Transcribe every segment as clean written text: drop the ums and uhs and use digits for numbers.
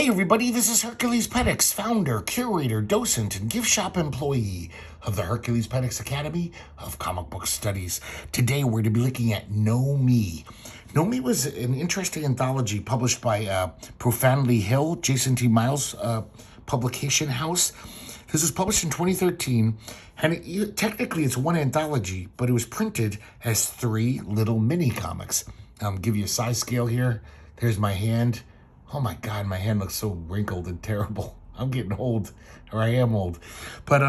everybody, this is herculespetix, founder, curator, docent, and gift shop employee of the herculespetix Academy of Comic Book Studies. Today we're going to be looking at Know Me. Know Me was an interesting anthology published by Profoundly Hill, Jason T. Miles publication house. This was published in 2013, and technically it's one anthology, but it was printed as 3 little mini comics. Give you a size scale here. There's my hand. Oh my God, my hand looks so wrinkled and terrible. I'm getting old, or I am old. But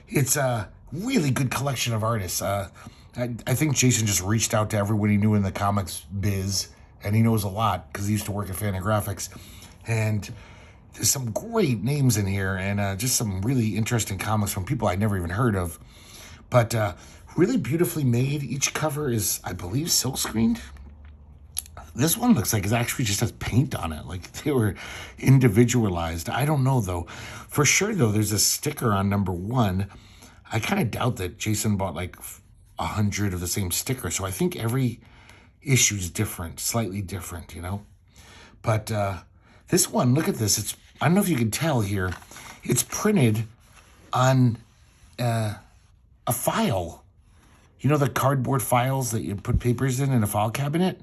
it's a really good collection of artists. I think Jason just reached out to everyone he knew in the comics biz, and he knows a lot because he used to work at Fantagraphics. And there's some great names in here, and just some really interesting comics from people I never even heard of. But really beautifully made. Each cover is, I believe, silkscreened. This one looks like it actually just has paint on it, like they were individualized. I don't know, though. For sure, though, there's a sticker on number 1. I kind of doubt that Jason bought like 100 of the same sticker, so I think every issue is different, slightly different, you know? But this one, look at this. I don't know if you can tell here. It's printed on a file. You know the cardboard files that you put papers in a file cabinet?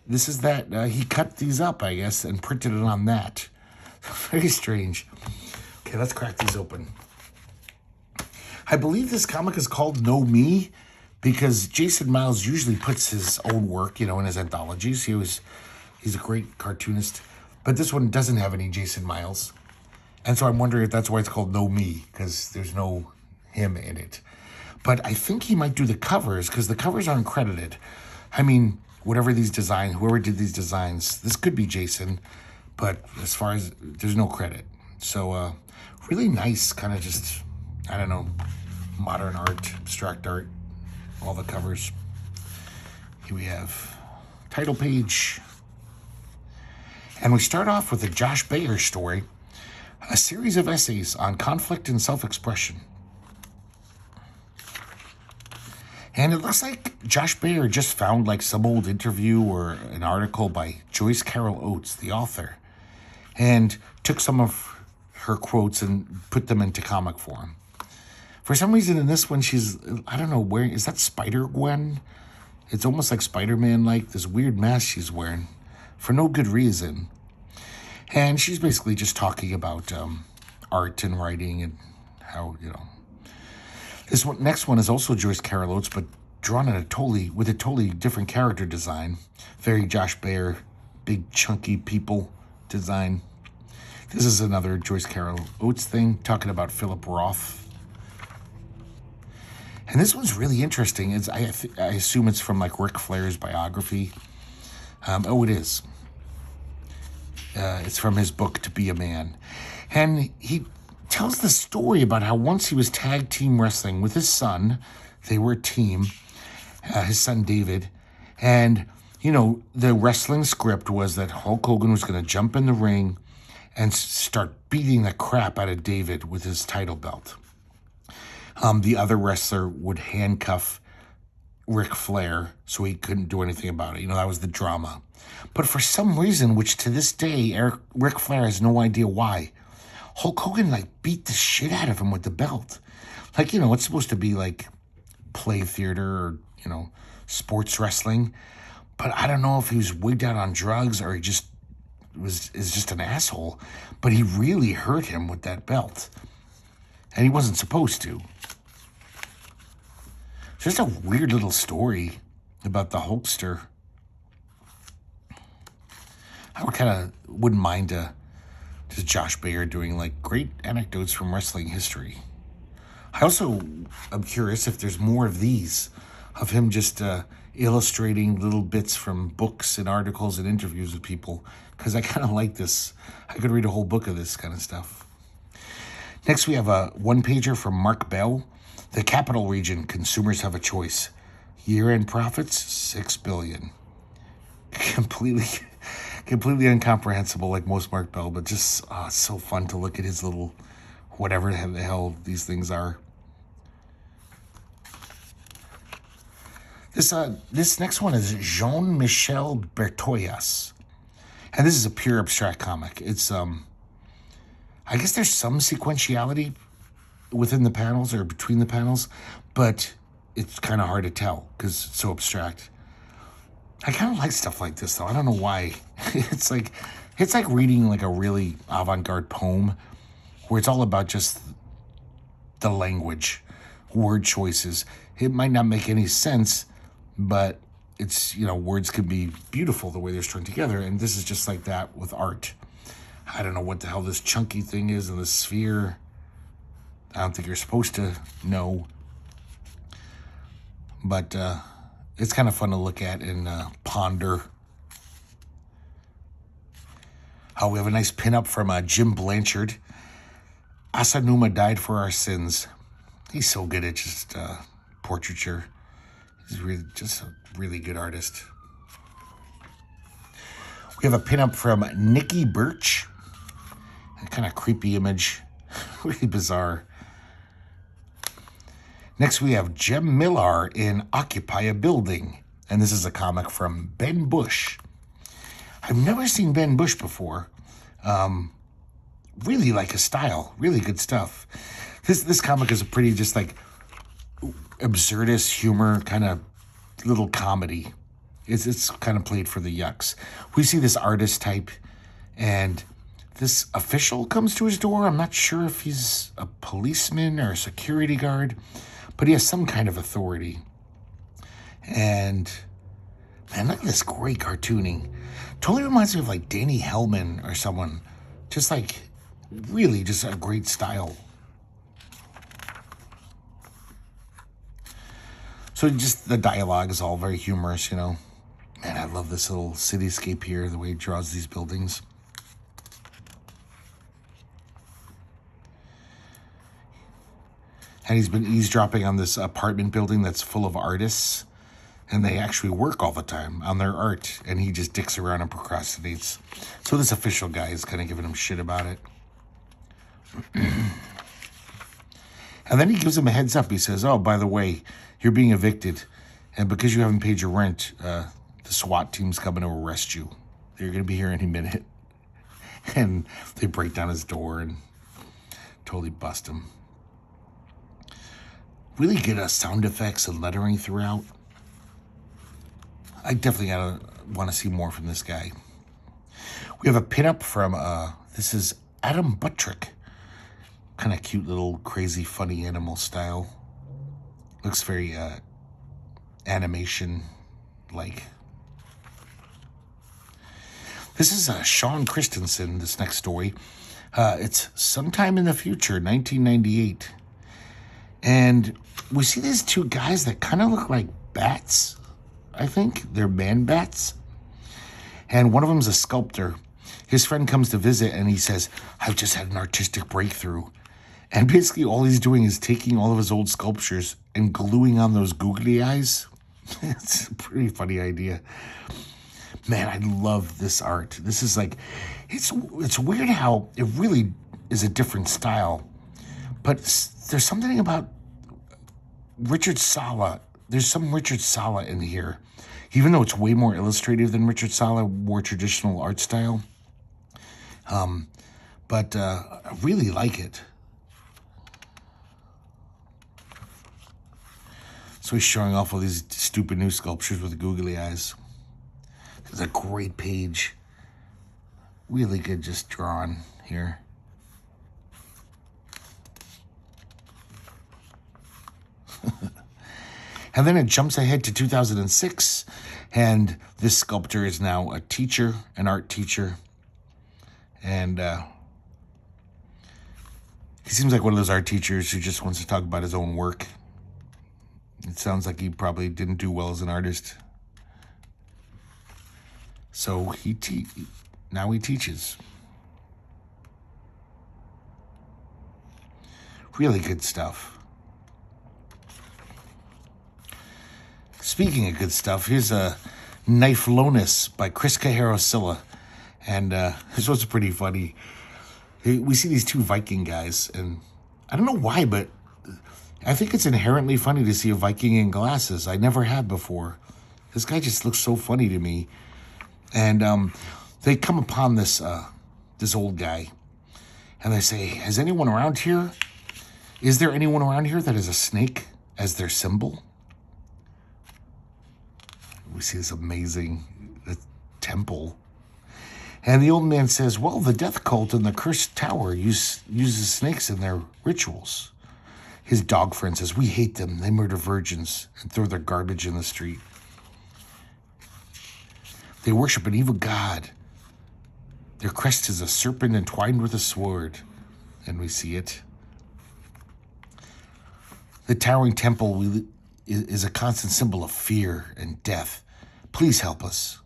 This is that. He cut these up, I guess, and printed it on that. Very strange. Okay, let's crack these open. I believe this comic is called Know Me because Jason Miles usually puts his own work, in his anthologies. He's a great cartoonist. But this one doesn't have any Jason Miles. And so I'm wondering if that's why it's called Know Me, because there's no him in it. But I think he might do the covers, because the covers aren't credited. I mean, whoever did these designs, this could be Jason, but as far as, there's no credit. So, really nice, kind of just, I don't know, modern art, abstract art, all the covers. Here we have title page. And we start off with a Josh Bayer story, a series of essays on conflict and self-expression. And it looks like Josh Bayer just found like some old interview or an article by Joyce Carol Oates, the author, and took some of her quotes and put them into comic form. For some reason in this one, she's, I don't know, wearing, is that Spider-Gwen? It's almost like Spider-Man, like this weird mask she's wearing for no good reason. And she's basically just talking about art and writing and how, This next one is also Joyce Carol Oates, but drawn in with a totally different character design. Very Josh Bayer, big chunky people design. This is another Joyce Carol Oates thing, talking about Philip Roth. And this one's really interesting. I assume it's from like Ric Flair's biography. It is. It's from his book, To Be a Man. And he tells the story about how once he was tag team wrestling with his son. They were a team, his son David. And, the wrestling script was that Hulk Hogan was going to jump in the ring and start beating the crap out of David with his title belt. The other wrestler would handcuff Ric Flair so he couldn't do anything about it. That was the drama. But for some reason, which to this day, Ric Flair has no idea why, Hulk Hogan, beat the shit out of him with the belt. It's supposed to be, play theater or, sports wrestling. But I don't know if he was wigged out on drugs or he just is just an asshole. But he really hurt him with that belt. And he wasn't supposed to. Just a weird little story about the Hulkster. I wouldn't mind just Josh Bayer doing great anecdotes from wrestling history. I also am curious if there's more of these, of him just illustrating little bits from books and articles and interviews with people, because I kind of like this. I could read a whole book of this kind of stuff. Next, we have a one-pager from Marc Bell. The Capital Region, consumers have a choice. Year-end profits, $6 billion. Completely incomprehensible, like most Marc Bell, but just it's so fun to look at his little whatever the hell these things are. This next one is Jean-Michel Bertoyas. And this is a pure abstract comic. It's I guess there's some sequentiality within the panels or between the panels, but it's kind of hard to tell because it's so abstract. I kind of like stuff like this though. I don't know why. It's like reading like a really avant-garde poem where it's all about just the language, word choices. It might not make any sense, but it's, words can be beautiful the way they're strung together. And this is just like that with art. I don't know what the hell this chunky thing is in the sphere. I don't think you're supposed to know. But it's kind of fun to look at and ponder. Oh, we have a nice pinup from Jim Blanchard. Asanuma died for our sins. He's so good at just portraiture. He's really just a really good artist. We have a pinup from Nikki Birch. A kind of creepy image. Really bizarre. Next we have Jem Millar in Occupy a Building. And this is a comic from Ben Bush. I've never seen Ben Bush before. Really like his style. Really good stuff. This comic is a pretty just like absurdist humor, kind of little comedy. It's kind of played for the yucks. We see this artist type, and this official comes to his door. I'm not sure if he's a policeman or a security guard, but he has some kind of authority. And man, look at this great cartooning. Totally reminds me of like Danny Hellman or someone. Just like really just a great style. So just the dialogue is all very humorous, Man, I love this little cityscape here, the way he draws these buildings. And he's been eavesdropping on this apartment building that's full of artists. And they actually work all the time on their art. And he just dicks around and procrastinates. So this official guy is kind of giving him shit about it. And then he gives him a heads up. He says, oh, by the way, you're being evicted. And because you haven't paid your rent, the SWAT team's coming to arrest you. They're going to be here any minute. And they break down his door and totally bust him. Really good sound effects and lettering throughout. I definitely want to see more from this guy. We have a pinup from, this is Adam Buttrick. Kind of cute little crazy funny animal style. Looks very animation-like. This is Sean Christensen, this next story. It's sometime in the future, 1998. And we see these two guys that kind of look like bats. I think they're man bats. And one of them's a sculptor. His friend comes to visit and he says, I've just had an artistic breakthrough. And basically all he's doing is taking all of his old sculptures and gluing on those googly eyes. It's a pretty funny idea. Man, I love this art. This is like, it's weird how it really is a different style. But there's something about Richard Sala. There's some Richard Sala in here. Even though it's way more illustrative than Richard Sala, more traditional art style. But I really like it. So he's showing off all these stupid new sculptures with the googly eyes. It's a great page. Really good just drawn here. And then it jumps ahead to 2006, and this sculptor is now a teacher, an art teacher. And he seems like one of those art teachers who just wants to talk about his own work. It sounds like he probably didn't do well as an artist. So now he teaches. Really good stuff. Speaking of good stuff, here's a Knife Lonus by Chris Cajero Cilla. And this was pretty funny. We see these two Viking guys, and I don't know why, but I think it's inherently funny to see a Viking in glasses. I never had before. This guy just looks so funny to me. And They come upon this old guy, and they say, "Has anyone around here? Is there anyone around here that has a snake as their symbol?" We see this amazing temple. And the old man says, "Well, the death cult in the cursed tower uses snakes in their rituals." His dog friend says, "We hate them. They murder virgins and throw their garbage in the street. They worship an evil god. Their crest is a serpent entwined with a sword." And we see it. The towering temple is a constant symbol of fear and death. Please help us.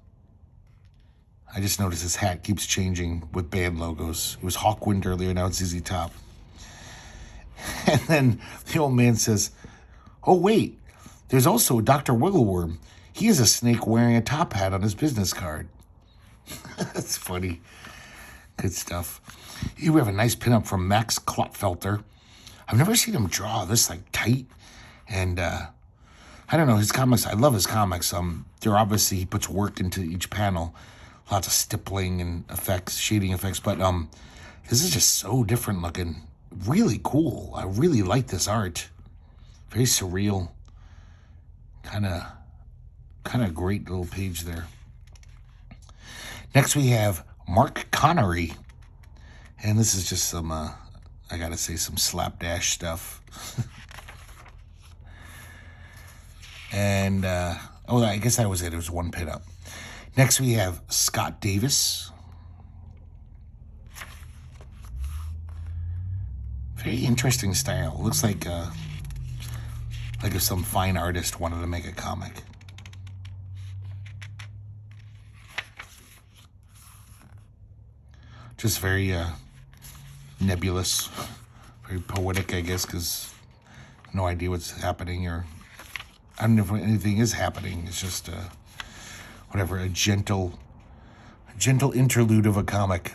I just noticed his hat keeps changing with band logos. It was Hawkwind earlier, now it's ZZ Top. And then the old man says, "Oh, wait, there's also Dr. Wiggleworm. He has a snake wearing a top hat on his business card." That's funny. Good stuff. Here we have a nice pinup from Max Klotfelter. I've never seen him draw this like tight. And I don't know, his comics, I love his comics. They're obviously, he puts work into each panel. Lots of stippling and effects, shading effects. But this is just so different looking. Really cool. I really like this art. Very surreal. Kind of great little page there. Next we have Mark Connery. And this is just some, I gotta say, some slapdash stuff. And, I guess that was it. It was one pinup. Next we have Scott Davis. Very interesting style. Looks like if some fine artist wanted to make a comic. Just very nebulous, very poetic, I guess, because no idea what's happening, or I don't know if anything is happening. It's just a gentle interlude of a comic.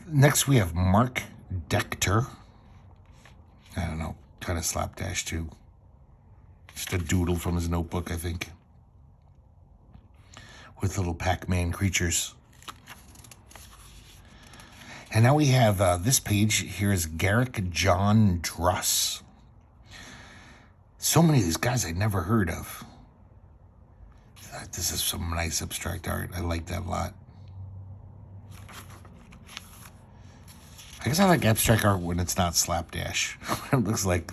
Next we have Mark Decter. I don't know, kind of slapdash too. Just a doodle from his notebook, I think, with little Pac-Man creatures. And now we have this page. Here is Garrick John Druss. So many of these guys I'd never heard of. This is some nice abstract art. I like that a lot. I guess I like abstract art when it's not slapdash. It looks like,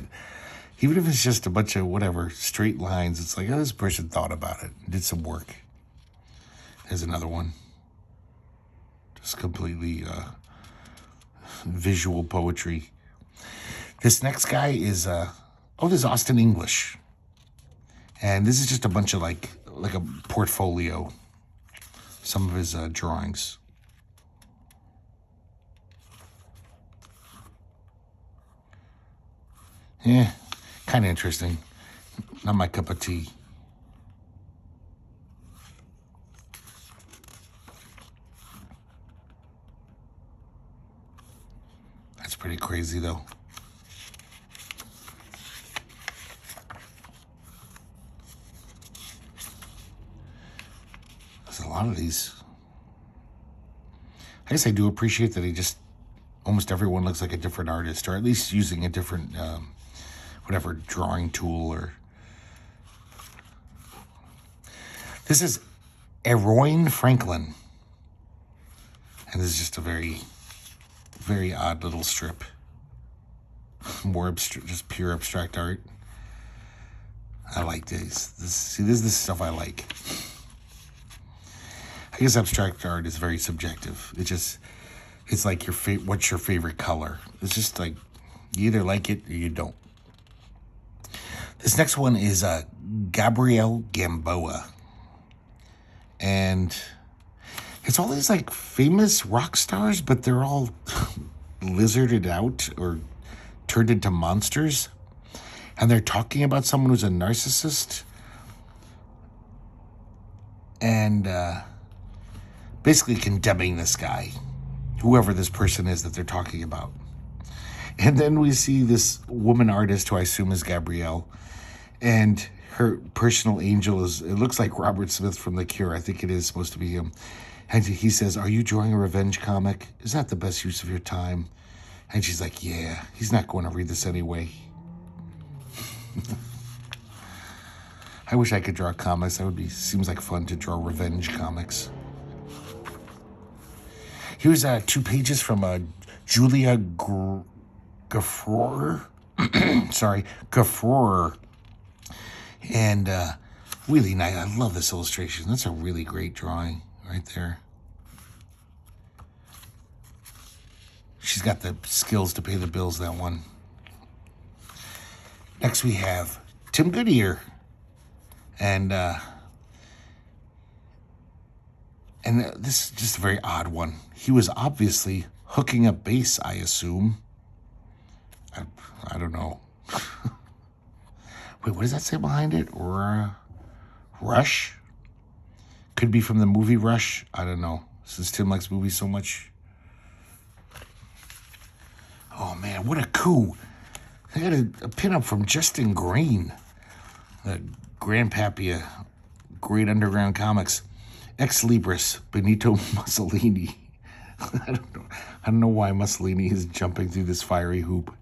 even if it's just a bunch of whatever, straight lines, it's like, oh, this person thought about it, did some work. There's another one. Just completely visual poetry. This next guy is, this is Austin English. And this is just a bunch of like a portfolio. Some of his drawings. Yeah, kind of interesting. Not my cup of tea. That's pretty crazy, though. There's a lot of these. I guess I do appreciate that almost everyone looks like a different artist, or at least using a different, drawing tool. Or this is Eroyne Franklin. And this is just a very, very odd little strip. More just pure abstract art. I like these. This is the stuff I like. I guess abstract art is very subjective. It's like what's your favorite color? It's just like, you either like it or you don't. This next one is Gabrielle Gamboa. And it's all these like famous rock stars, but they're all lizarded out or turned into monsters. And they're talking about someone who's a narcissist. And basically condemning this guy, whoever this person is that they're talking about. And then we see this woman artist, who I assume is Gabrielle, and Her personal angel it looks like Robert Smith from The Cure. I think it is supposed to be him. And he says, "Are you drawing a revenge comic? Is that the best use of your time?" And she's like, "Yeah, he's not going to read this anyway." I wish I could draw comics. Seems like fun to draw revenge comics. Here's 2 pages from Julia Gaffroer. Sorry, Gaffroer. And really nice. I love this illustration. That's a really great drawing right there. She's got the skills to pay the bills, that one. Next we have Tim Goodyear. And this is just a very odd one. He was obviously hooking up bass, I assume. I don't know. Wait, what does that say behind it? Rush? Could be from the movie Rush. I don't know. Since Tim likes movies so much. Oh, man, what a coup. I got a pinup from Justin Green. The Grandpappy, Great Underground Comics. Ex Libris, Benito Mussolini. I don't know why Mussolini is jumping through this fiery hoop.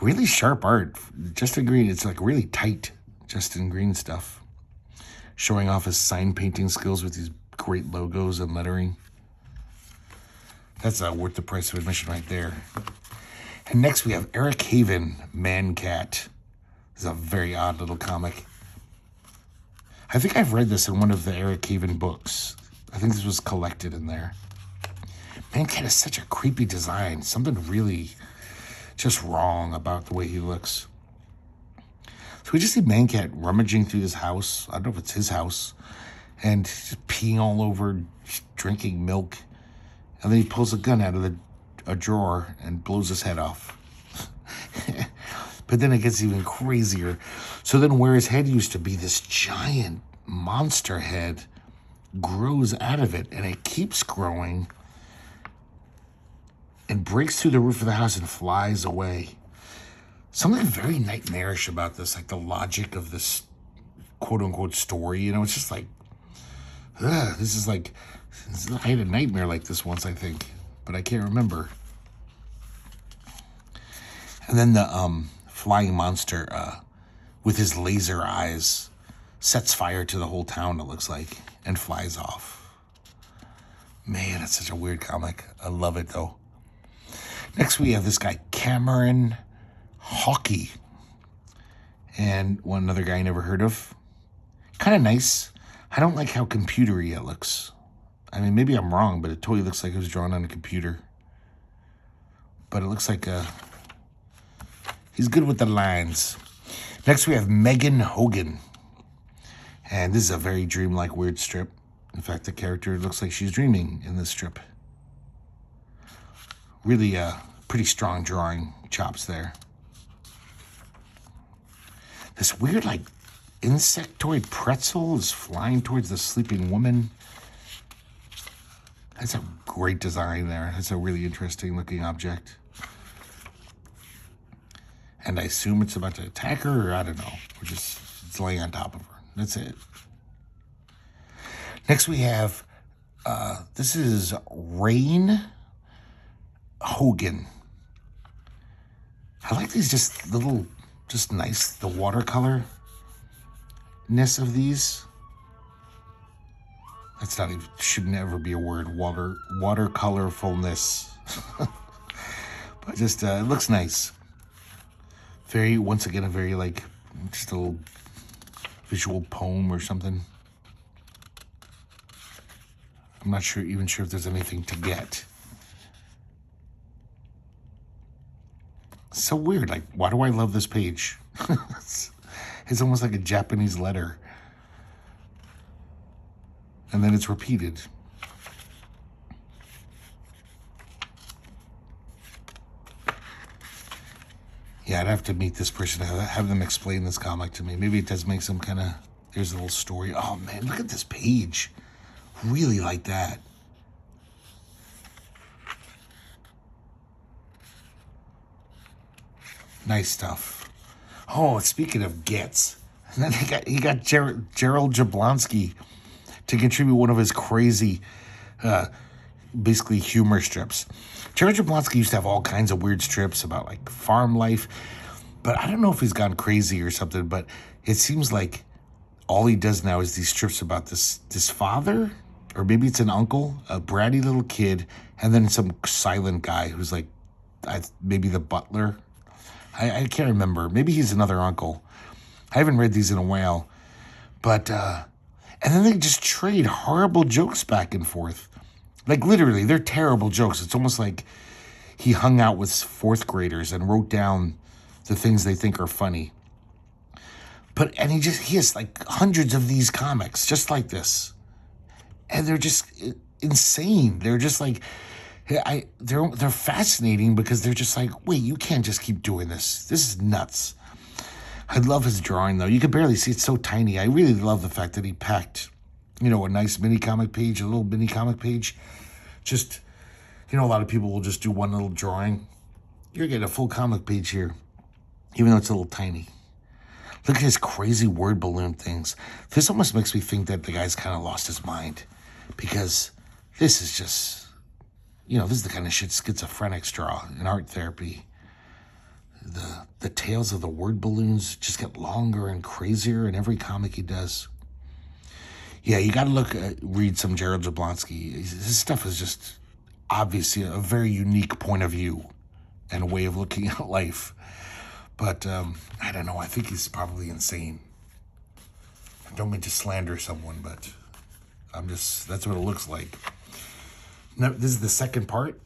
Really sharp art. Justin Green, it's like really tight Justin Green stuff. Showing off his sign painting skills with these great logos and lettering. That's worth the price of admission right there. And next we have Eric Haven, Man Cat. This is a very odd little comic. I think I've read this in one of the Eric Haven books. I think this was collected in there. Man Cat is such a creepy design. Something really just wrong about the way he looks. So we just see Man Cat rummaging through this house. I don't know if it's his house. And just peeing all over, drinking milk. And then he pulls a gun out of a drawer and blows his head off. But then it gets even crazier. So then where his head used to be, this giant monster head grows out of it, and it keeps growing and breaks through the roof of the house and flies away. Something very nightmarish about this, like the logic of this quote-unquote story. You know, it's just like, this is like, I had a nightmare like this once, I think, but I can't remember. And then the flying monster with his laser eyes sets fire to the whole town, it looks like, and flies off. Man, it's such a weird comic. I love it, though. Next, we have this guy, Cameron Hockey. And one other guy I never heard of. Kind of nice. I don't like how computery it looks. I mean, maybe I'm wrong, but it totally looks like it was drawn on a computer. But it looks like he's good with the lines. Next, we have Megan Hogan. And this is a very dreamlike, weird strip. In fact, the character looks like she's dreaming in this strip. Really pretty strong drawing chops there. This weird, like, insectoid pretzel is flying towards the sleeping woman. That's a great design there. That's a really interesting looking object. And I assume it's about to attack her, or I don't know. It's laying on top of her. That's it. Next we have, this is Rain Hogan. I like these just little, just nice, the watercolor-ness of these. That's not even, should never be a word, watercolorfulness. But just, it looks nice. Very, once again, a very, like, just a little visual poem or something. I'm not even sure if there's anything to get. So weird, like, why do I love this page? It's almost like a Japanese letter. And then it's repeated. Yeah, I'd have to meet this person, have them explain this comic to me. Maybe it does make some kind of, there's a little story. Oh man, look at this page. Really like that. Nice stuff. Oh, speaking of gets, And then he got Gerald Jablonski to contribute one of his crazy, basically humor strips. Gerald Jablonski used to have all kinds of weird strips about like farm life, but I don't know if he's gone crazy or something. But it seems like all he does now is these strips about this father, or maybe it's an uncle, a bratty little kid, and then some silent guy who's like, maybe the butler. I can't remember. Maybe he's another uncle. I haven't read these in a while. But, and then they just trade horrible jokes back and forth. Like, literally, they're terrible jokes. It's almost like he hung out with fourth graders and wrote down the things they think are funny. And he has like hundreds of these comics just like this. And they're just insane. They're just like, they're fascinating because they're just like, wait, you can't just keep doing this. This is nuts. I love his drawing, though. You can barely see, it's so tiny. I really love the fact that he packed, a nice mini comic page, a little mini comic page. Just, a lot of people will just do one little drawing. You're getting a full comic page here, even though it's a little tiny. Look at his crazy word balloon things. This almost makes me think that the guy's kind of lost his mind, because this is just, this is the kind of shit schizophrenics draw in art therapy. The tales of the word balloons just get longer and crazier in every comic he does. Yeah, you got to read some Gerald Jablonski. His stuff is just obviously a very unique point of view and a way of looking at life. But I don't know. I think he's probably insane. I don't mean to slander someone, but that's what it looks like. Now, this is the second part.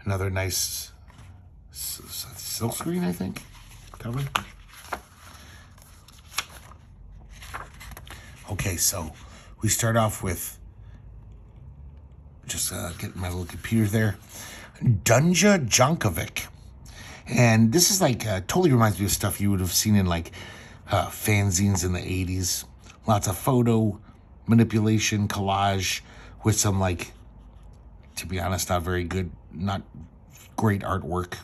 Another nice silkscreen, I think, cover. Okay, so we start off with just getting my little computer there. Dunja Jankovic. And this is like, totally reminds me of stuff you would have seen in like fanzines in the 80s. Lots of photo manipulation, collage with some like, to be honest, not great artwork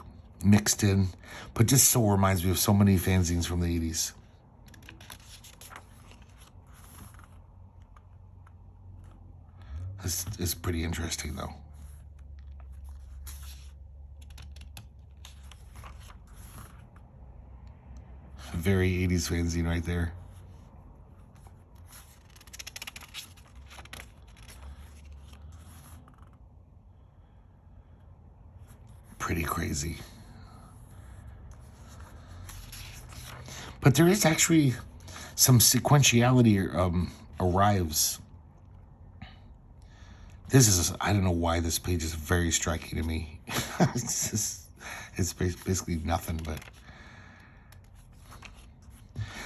mixed in. But just so reminds me of so many fanzines from the 80s. This is pretty interesting, though. Very 80s fanzine right there. Pretty crazy. But there is actually some sequentiality arrives. I don't know why this page is very striking to me. it's basically nothing, but.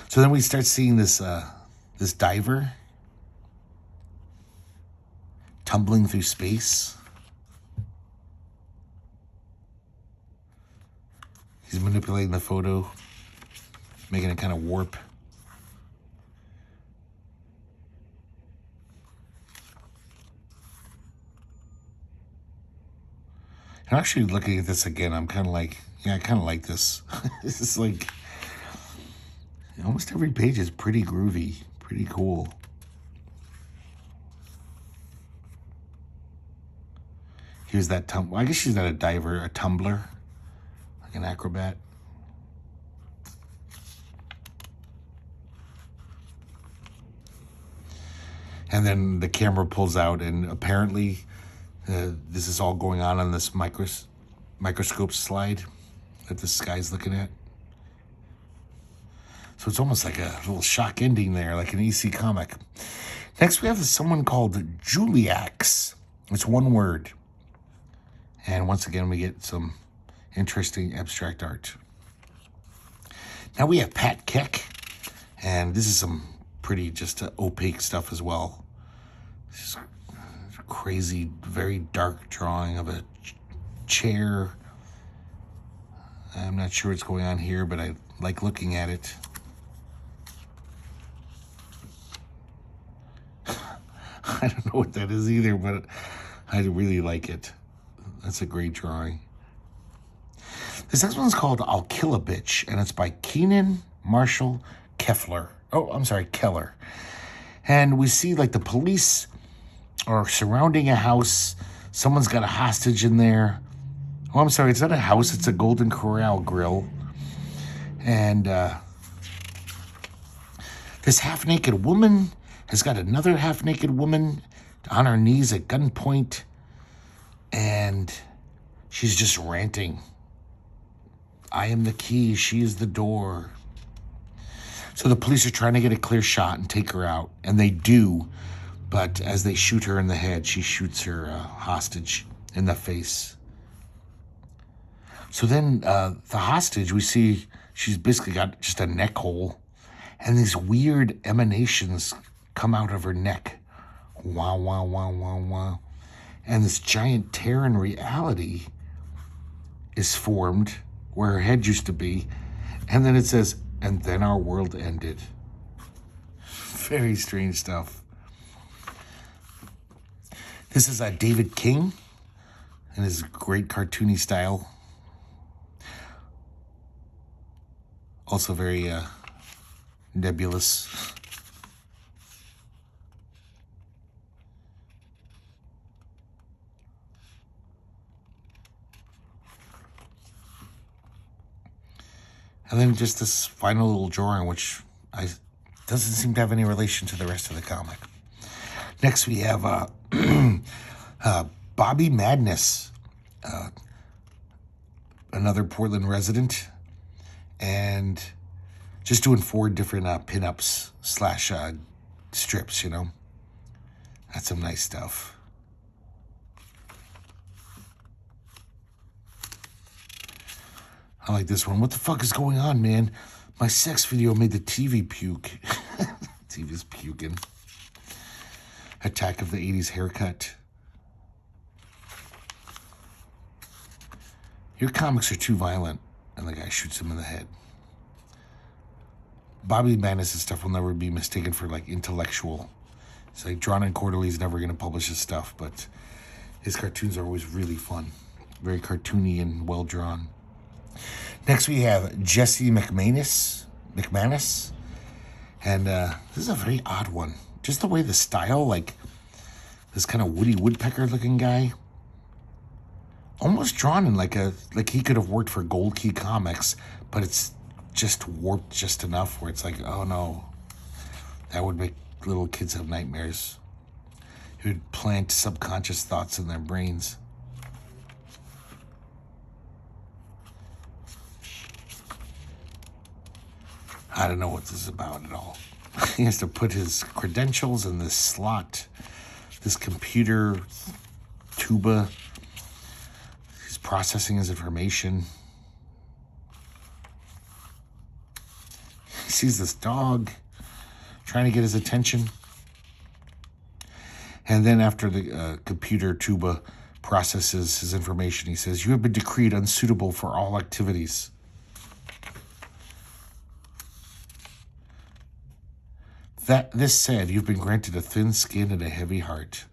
So then we start seeing this diver tumbling through space. He's manipulating the photo, making it kind of warp. And actually looking at this again, I'm kind of like, I kind of like this. This is like, almost every page is pretty groovy, pretty cool. Here's that I guess she's not a diver, a tumbler, like an acrobat. And then the camera pulls out, and apparently this is all going on this microscope slide that this guy's looking at. So it's almost like a little shock ending there, like an EC comic. Next, we have someone called Juliax. It's one word. And once again, we get some interesting abstract art. Now we have Pat Keck. And this is some pretty just opaque stuff as well. This is a crazy, very dark drawing of a chair. I'm not sure what's going on here, but I like looking at it. I don't know what that is either, but I really like it. That's a great drawing. This next one's called I'll Kill a Bitch, and it's by Keenan Marshall Keffler. Oh, I'm sorry, Keller. And we see like the police are surrounding a house. Someone's got a hostage in there. Oh, I'm sorry, it's not a house, it's a Golden Corral grill. And this half-naked woman has got another half-naked woman on her knees at gunpoint. And she's just ranting. I am the key, she is the door. So the police are trying to get a clear shot and take her out. And they do. But as they shoot her in the head, she shoots her hostage in the face. So then the hostage, we see she's basically got just a neck hole. And these weird emanations come out of her neck. Wow, wow, wow, wow, wow. And this giant tear in reality is formed where her head used to be. And then it says, and then our world ended. Very strange stuff. This is David King in his great cartoony style. Also very nebulous. And then just this final little drawing, which doesn't seem to have any relation to the rest of the comic. Next, we have Bobby Madness, another Portland resident, and just doing 4 different pinups / strips, you know. That's some nice stuff. I like this one. What the fuck is going on, man? My sex video made the TV puke. TV's puking. Attack of the 80s haircut. Your comics are too violent. And the guy shoots him in the head. Bobby Madness' stuff will never be mistaken for like intellectual. It's like Drawn and Quarterly's never going to publish his stuff, but his cartoons are always really fun. Very cartoony and well drawn. Next we have Jesse McManus. And this is a very odd one. Just the way the style, like this kind of Woody Woodpecker looking guy. Almost drawn in like he could have worked for Gold Key Comics, but it's just warped just enough where it's like, oh no, that would make little kids have nightmares. It would plant subconscious thoughts in their brains. I don't know what this is about at all. He has to put his credentials in this slot, this computer tuba. He's processing his information. He sees this dog trying to get his attention. And then after the computer tuba processes his information, he says, "You have been decreed unsuitable for all activities." This said, you've been granted a thin skin and a heavy heart.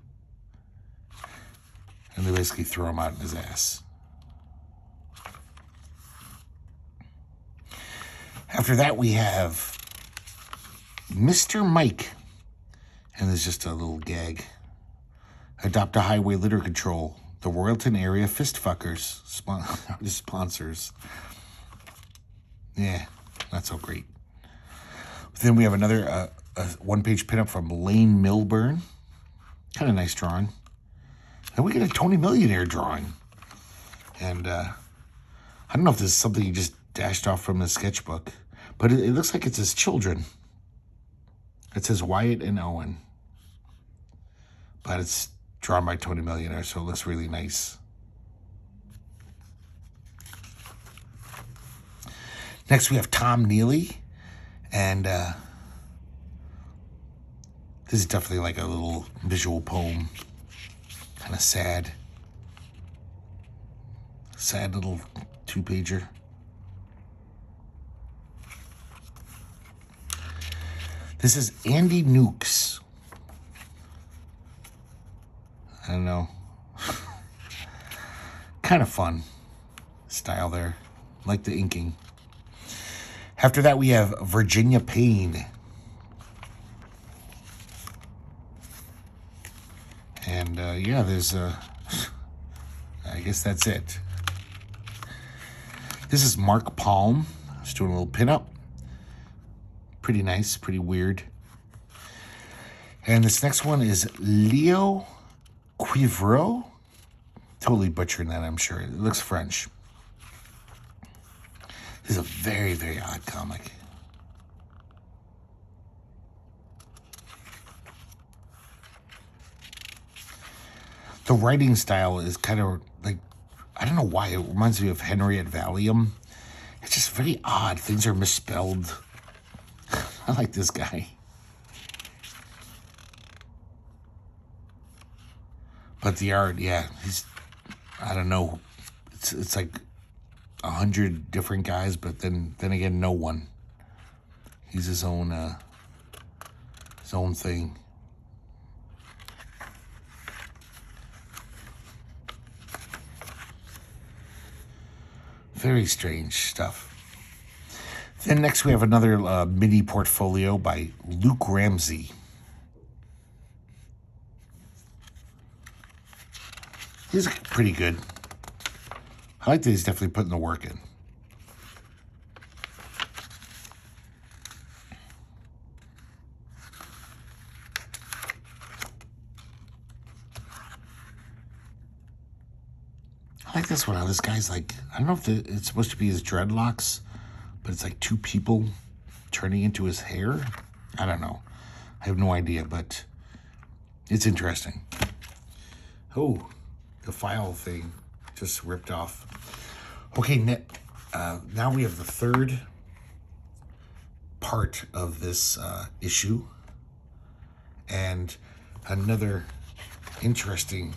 And they basically throw him out in his ass. After that, we have Mr. Mike. And there's just a little gag. Adopt a highway litter control. The Royalton area fistfuckers. Sponsors. Yeah, not so great. Then we have another one-page pinup from Lane Milburn. Kind of nice drawing. And we get a Tony Millionaire drawing. And I don't know if this is something he just dashed off from his sketchbook, but it looks like it's his children. It says Wyatt and Owen. But it's drawn by Tony Millionaire, so it looks really nice. Next, we have Tom Neely. And this is definitely like a little visual poem. Kind of sad. Sad little 2-pager. This is Andy Nukes. I don't know. Kind of fun style there. Like the inking. After that, we have Virginia Payne. And yeah, there's I guess that's it. This is Mark Palm. Just doing a little pinup. Pretty nice, pretty weird. And this next one is Leo Cuivreau. Totally butchering that, I'm sure. It looks French. This is a very, very odd comic. The writing style is kind of like, I don't know why, it reminds me of Henriette Valium. It's just very odd. Things are misspelled. I like this guy. But the art, yeah, I don't know. It's like 100 different guys, but then again, no one. He's his own thing. Very strange stuff. Then next we have another mini portfolio by Luke Ramsey. He's pretty good. I like that he's definitely putting the work in. I like this one. This guy's like, I don't know if it's supposed to be his dreadlocks, but it's like two people turning into his hair. I don't know. I have no idea, but it's interesting. Oh, the file thing just ripped off. Okay, now we have the third part of this issue, and another interesting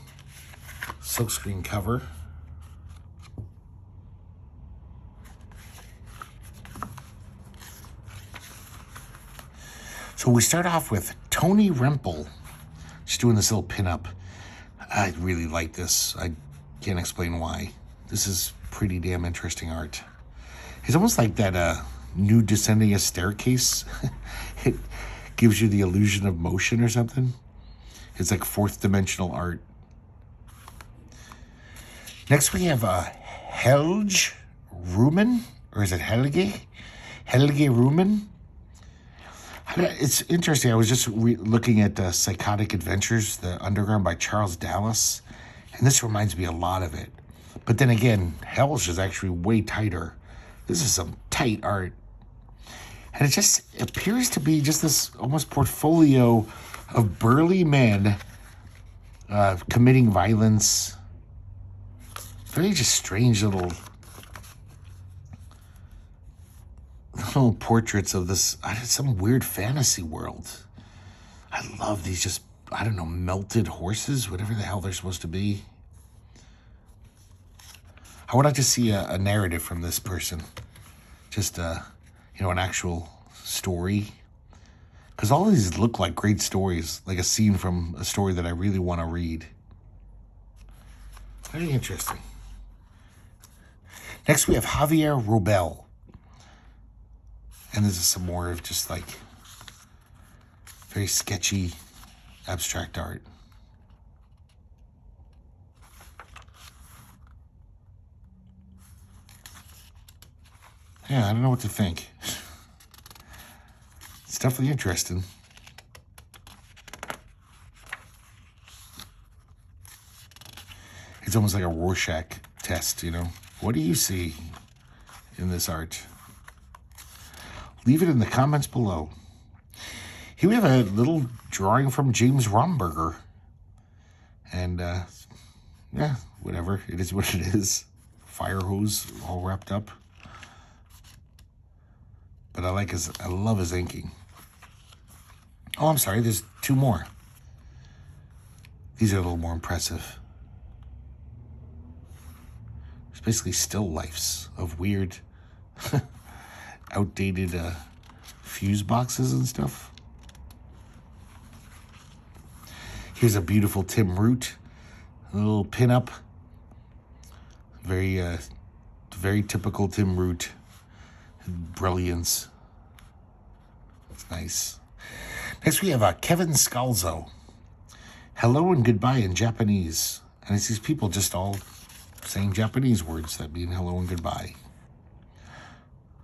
silkscreen cover. So we start off with Tony Rempel, just doing this little pinup. I really like this. I can't explain why. This is pretty damn interesting art. It's almost like that nude descending a staircase. It gives you the illusion of motion or something. It's like fourth dimensional art. Next we have Helge Rumen, or is it Helge? Helge Rumen. It's interesting. I was just looking at Psychotic Adventures, The Underground by Charles Dallas, and this reminds me a lot of it. But then again, Helge is actually way tighter. This is some tight art. And it just appears to be just this almost portfolio of burly men committing violence. Very just strange little portraits of this, some weird fantasy world. I love these just, I don't know, melted horses, whatever the hell they're supposed to be. I would like to see a narrative from this person. Just, an actual story. Because all of these look like great stories, like a scene from a story that I really want to read. Very interesting. Next we have Javier Robel. And this is some more of just like very sketchy abstract art. Yeah, I don't know what to think. It's definitely interesting. It's almost like a Rorschach test, What do you see in this art? Leave it in the comments below. Here we have a little drawing from James Romberger. And, yeah, whatever. It is what it is. Fire hose all wrapped up. But I love his inking. Oh, I'm sorry, there's two more. These are a little more impressive. It's basically still lifes of weird, outdated fuse boxes and stuff. Here's a beautiful Tim Root, a little pinup. Very typical Tim Root. brilliance. It's nice. Next we have Kevin Scalzo. Hello and goodbye in Japanese. And it's these people just all saying Japanese words that mean hello and goodbye.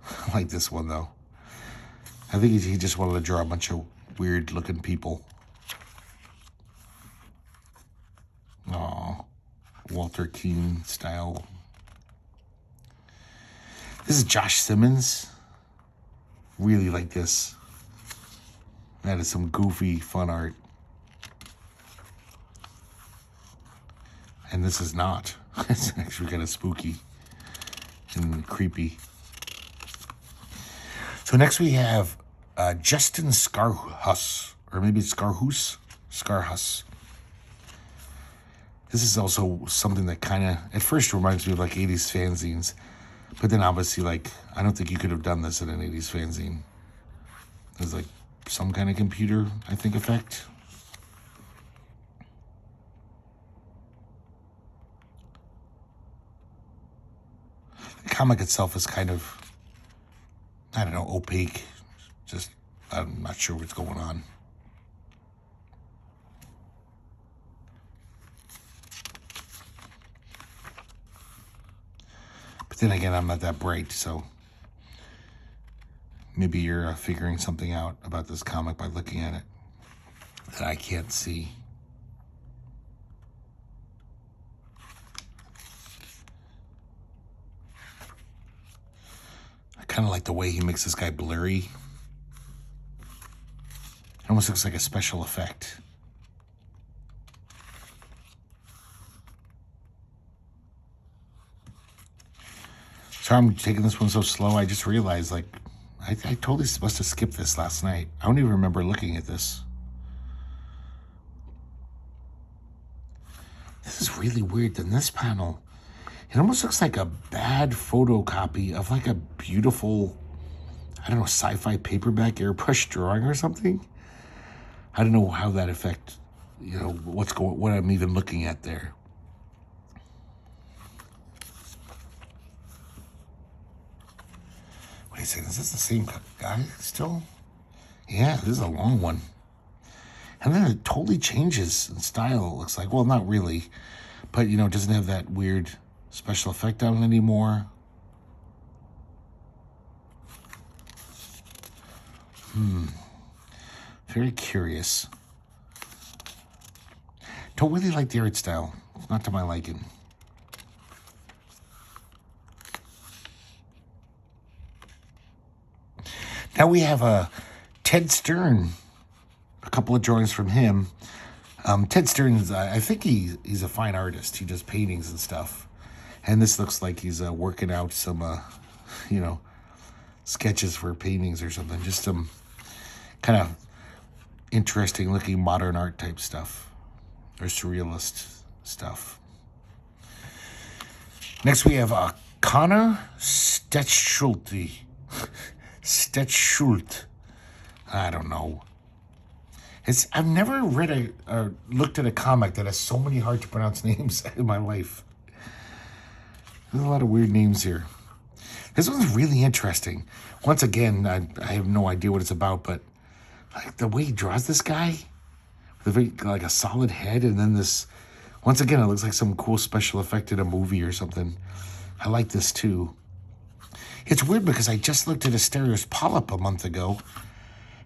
I like this one, though. I think he just wanted to draw a bunch of weird-looking people. Aw, Walter Keane style. This is Josh Simmons. Really like this. That is some goofy, fun art. And this is not. It's actually kind of spooky and creepy. So next we have Justin Scarhus, or maybe Scarhus. This is also something that kind of, at first reminds me of like 80s fanzines. But then obviously, like, I don't think you could have done this in an 80s fanzine. There's like some kind of computer, I think, effect. The comic itself is kind of, I don't know, opaque. Just, I'm not sure what's going on. But then again, I'm not that bright, so maybe you're figuring something out about this comic by looking at it that I can't see. I kind of like the way he makes this guy blurry. It almost looks like a special effect. Sorry, I'm taking this one so slow. I just realized, like, I totally must have skipped this last night. I don't even remember looking at this. This is really weird. Than this panel, it almost looks like a bad photocopy of like a beautiful, I don't know, sci-fi paperback airbrush drawing or something. I don't know how that affect, you know, what I'm even looking at there. Wait a second, is this the same guy still? Yeah, this is a long one. And then it totally changes in style, it looks like. Well, not really. But, you know, it doesn't have that weird special effect on it anymore. Very curious. Don't really like the art style. It's not to my liking. Now we have Ted Stern. A couple of drawings from him. Ted Stern is, I think he's a fine artist. He does paintings and stuff. And this looks like he's working out some, you know, sketches for paintings or something. Just some kind of interesting looking modern art type stuff. Or surrealist stuff. Next we have Connor Stetschult. I don't know. I've never read or looked at a comic that has so many hard to pronounce names in my life. There's a lot of weird names here. This one's really interesting. Once again, I have no idea what it's about, but like the way he draws this guy, with like a solid head, and then this, once again, it looks like some cool special effect in a movie or something. I like this too. It's weird because I just looked at Asterios Polyp a month ago,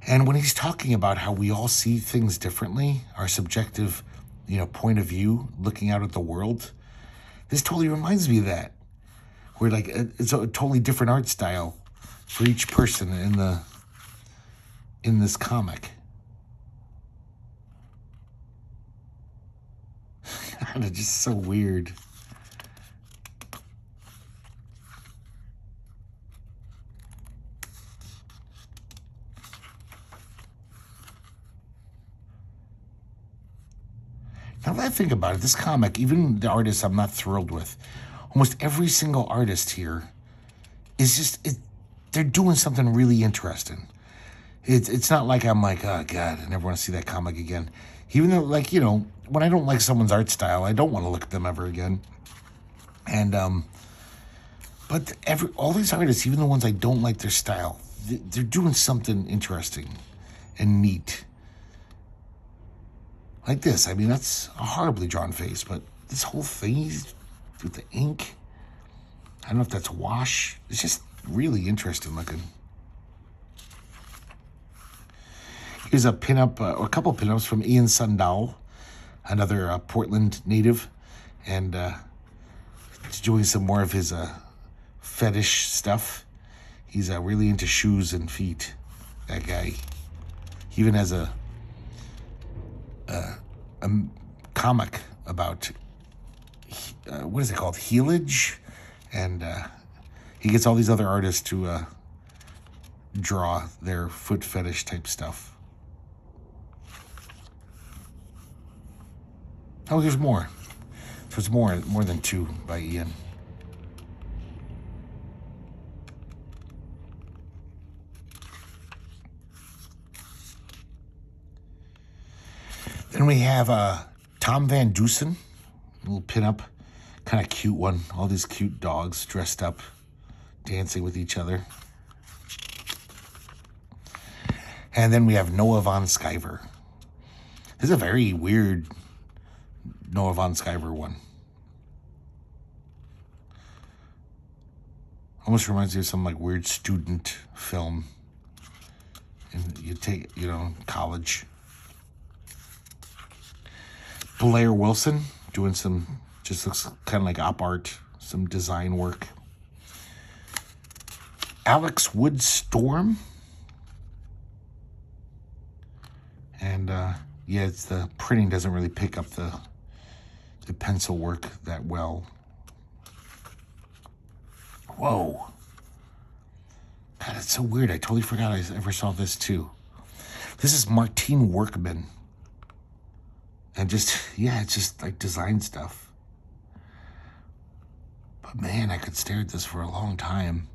and when he's talking about how we all see things differently, our subjective, you know, point of view, looking out at the world, this totally reminds me of that. Where like it's a totally different art style for each person in this comic. God, it's just so weird. Now that I think about it, this comic, even the artists I'm not thrilled with, almost every single artist here is just, they're doing something really interesting. It's not like I'm like, oh God, I never want to see that comic again. Even though, like, you know, when I don't like someone's art style, I don't want to look at them ever again. And, But all these artists, even the ones I don't like their style, they're doing something interesting and neat. Like this. I mean, that's a horribly drawn face, but this whole thing with the ink, I don't know if that's wash. It's just really interesting looking. Here's a pinup, or a couple pinups from Ian Sundal, another Portland native, and he's doing some more of his fetish stuff. He's really into shoes and feet, that guy. He even has a comic about, what is it called, heelage? And he gets all these other artists to draw their foot fetish type stuff. Oh, there's more. There's more than 2 by Ian. Then we have Tom Van Dusen, a little pinup, kind of cute one. All these cute dogs dressed up, dancing with each other. And then we have Noah von Sciver. This is a very weird Noah von Sciver one. Almost reminds me of some like weird student film. And you take, college. Blair Wilson doing some, just looks kind of like op art, some design work. Alex Wood Storm. And yeah, it's the printing doesn't really pick up the pencil work that well. Whoa. God, it's so weird. I totally forgot I ever saw this too. This is Martine Workman. And just, yeah, it's just like design stuff. But man, I could stare at this for a long time.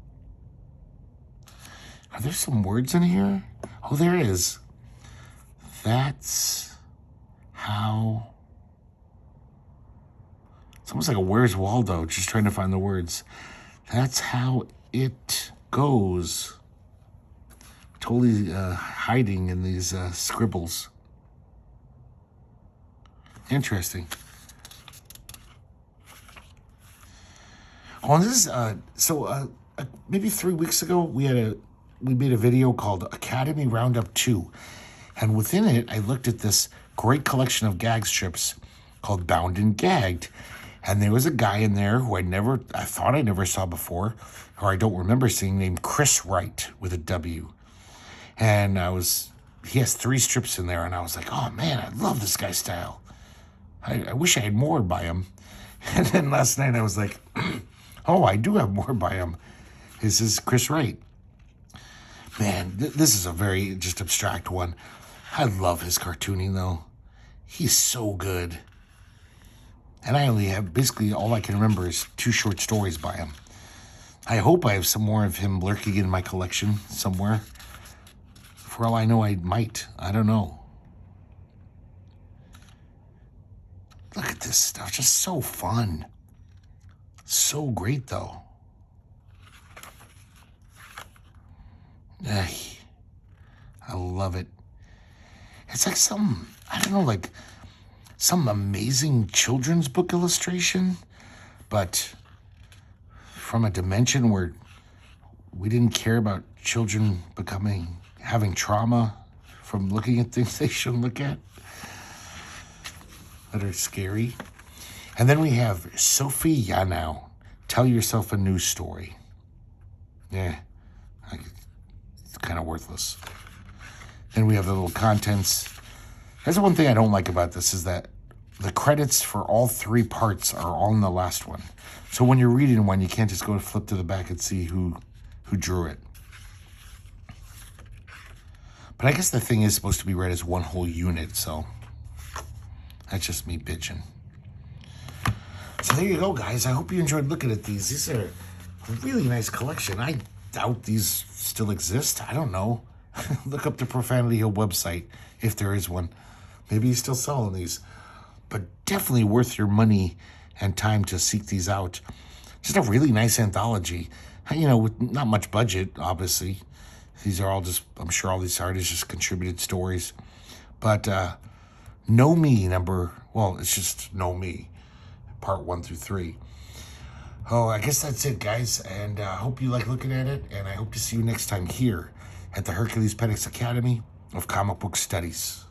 Are there some words in here? Oh, there is. That's how... It's almost like a Where's Waldo, just trying to find the words. That's how it goes. Totally hiding in these scribbles. Interesting. Oh, and this is maybe 3 weeks ago we made a video called Academy Roundup 2, and within it I looked at this great collection of gag strips called Bound and Gagged, and there was a guy in there who I thought I never saw before, or I don't remember seeing, named Chris Wright with a W, and he has 3 strips in there, and I was like, oh man, I love this guy's style. I wish I had more by him. And then last night I was like, oh, I do have more by him. This is Chris Wright. Man, this is a very just abstract one. I love his cartooning, though. He's so good. And I only have, basically all I can remember is 2 short stories by him. I hope I have some more of him lurking in my collection somewhere. For all I know, I might. I don't know. Look at this stuff, just so fun. So great, though. I love it. It's like some amazing children's book illustration, but from a dimension where we didn't care about children having trauma from looking at things they shouldn't look at, that are scary. And then we have Sophie Yanow, Tell Yourself a News Story. Yeah, it's kind of worthless. Then we have the little contents. That's the one thing I don't like about this, is that the credits for all 3 parts are all in the last one. So when you're reading one, you can't just go to flip to the back and see who drew it. But I guess the thing is supposed to be read as one whole unit, so that's just me bitching. So there you go, guys. I hope you enjoyed looking at these. These are a really nice collection. I doubt these still exist. I don't know. Look up the Profanity Hill website, if there is one. Maybe he's still selling these. But definitely worth your money and time to seek these out. Just a really nice anthology. With not much budget, obviously. These are all just, I'm sure all these artists just contributed stories. But Know Me it's just Know Me, part 1 through 3. Oh, I guess that's it, guys. And I hope you like looking at it. And I hope to see you next time here at the Herculespetix Academy of Comic Book Studies.